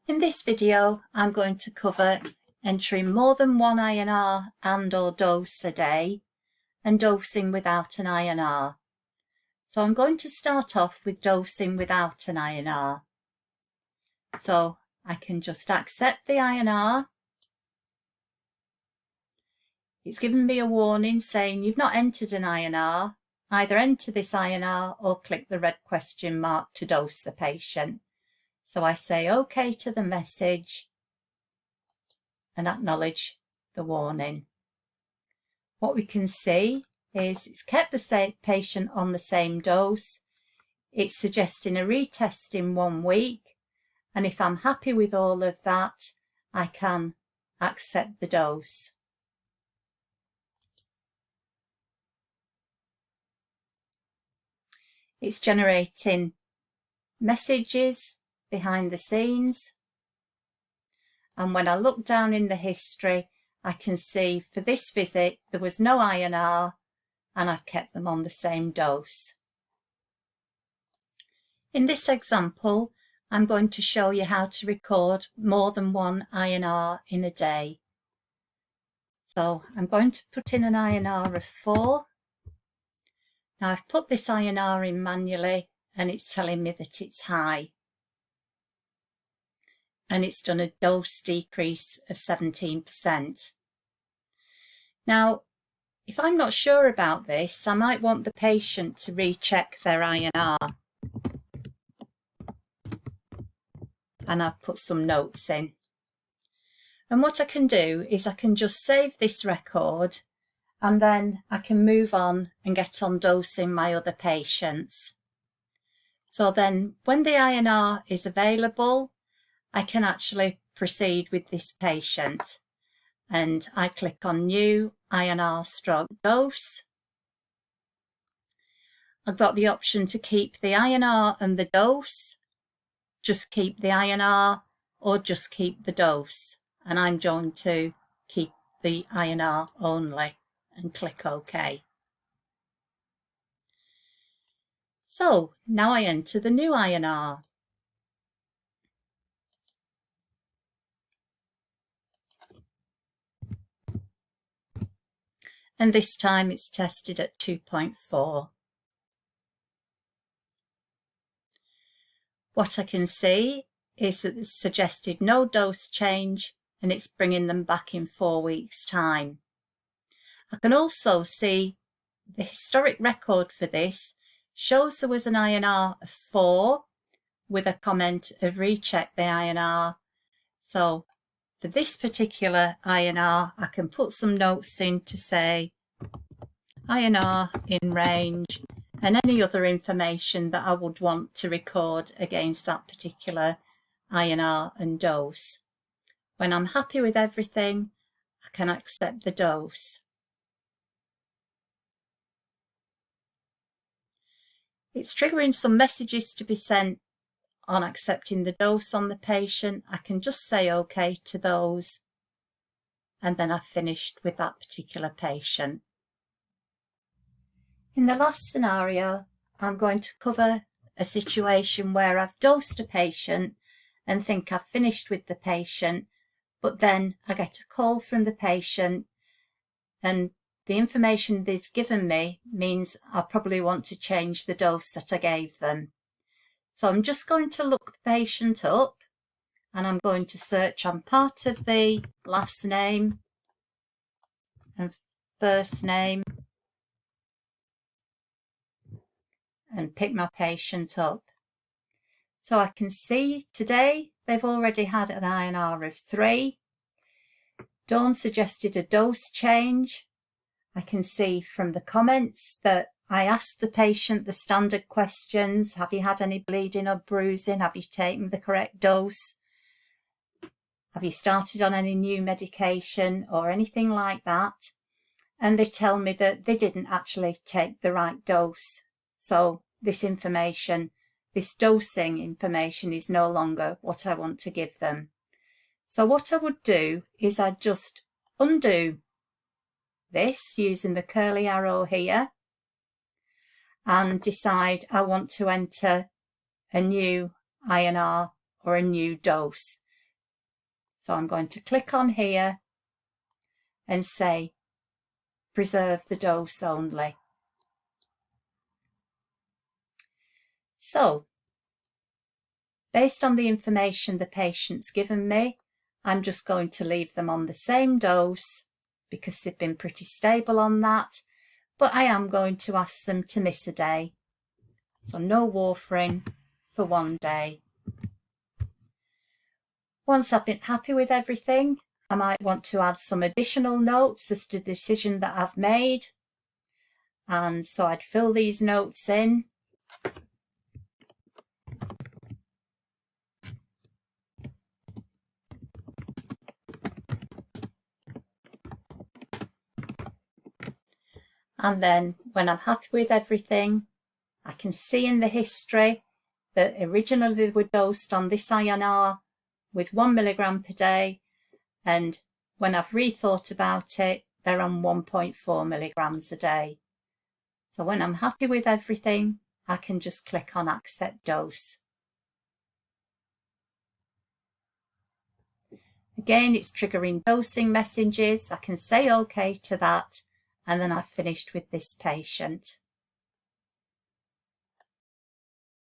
In this video, I'm going to cover entering more than one INR and/or dose a day and dosing without an INR. So I'm going to start off with dosing without an INR. So I can just accept the INR. It's given me a warning saying you've not entered an INR. Either enter this INR or click the red question mark to dose the patient. So I say OK to the message and acknowledge the warning. What we can see is it's kept the same patient on the same dose. It's suggesting a retest in 1 week. And if I'm happy with all of that, I can accept the dose. It's generating messages behind the scenes. And when I look down in the history, I can see for this visit, there was no INR and I've kept them on the same dose. In this example, I'm going to show you how to record more than one INR in a day. So I'm going to put in an INR of 4. Now I've put this INR in manually and it's telling me that it's high. And it's done a dose decrease of 17%. Now, if I'm not sure about this, I might want the patient to recheck their INR. And I've put some notes in. And what I can do is I can just save this record and then I can move on and get on dosing my other patients. So then when the INR is available, I can actually proceed with this patient. And I click on New INR/Dose. I've got the option to keep the INR and the dose, just keep the INR, or just keep the dose. And I'm going to keep the INR only and click OK. So now I enter the new INR. And this time it's tested at 2.4. What I can see is that it's suggested no dose change and it's bringing them back in 4 weeks' time. I can also see the historic record for this shows there was an INR of 4 with a comment of recheck the INR. So for this particular INR, I can put some notes in to say INR in range and any other information that I would want to record against that particular INR and dose. When I'm happy with everything, I can accept the dose. It's triggering some messages to be sent on accepting the dose on the patient. I can just say OK to those and then I've finished with that particular patient. In the last scenario, I'm going to cover a situation where I've dosed a patient and think I've finished with the patient, but then I get a call from the patient and the information they've given me means I probably want to change the dose that I gave them. So I'm just going to look the patient up and I'm going to search on part of the last name and first name and pick my patient up. So I can see today they've already had an INR of 3. Dawn suggested a dose change. I can see from the comments that I asked the patient the standard questions. Have you had any bleeding or bruising? Have you taken the correct dose? Have you started on any new medication or anything like that? And they tell me that they didn't actually take the right dose. So this information, this dosing information is no longer what I want to give them. So what I would do is I'd just undo this using the curly arrow here and decide I want to enter a new INR or a new dose. So I'm going to click on here and say preserve the dose only. So based on the information the patient's given me, I'm just going to leave them on the same dose because they've been pretty stable on that, but I am going to ask them to miss a day. So no warfarin for 1 day. Once I've been happy with everything, I might want to add some additional notes as to the decision that I've made. And so I'd fill these notes in. And then when I'm happy with everything, I can see in the history that originally they were dosed on this INR with 1 milligram per day, and when I've rethought about it, they're on 1.4 milligrams a day. So when I'm happy with everything, I can just click on accept dose. Again, it's triggering dosing messages. I can say OK to that, and then I've finished with this patient.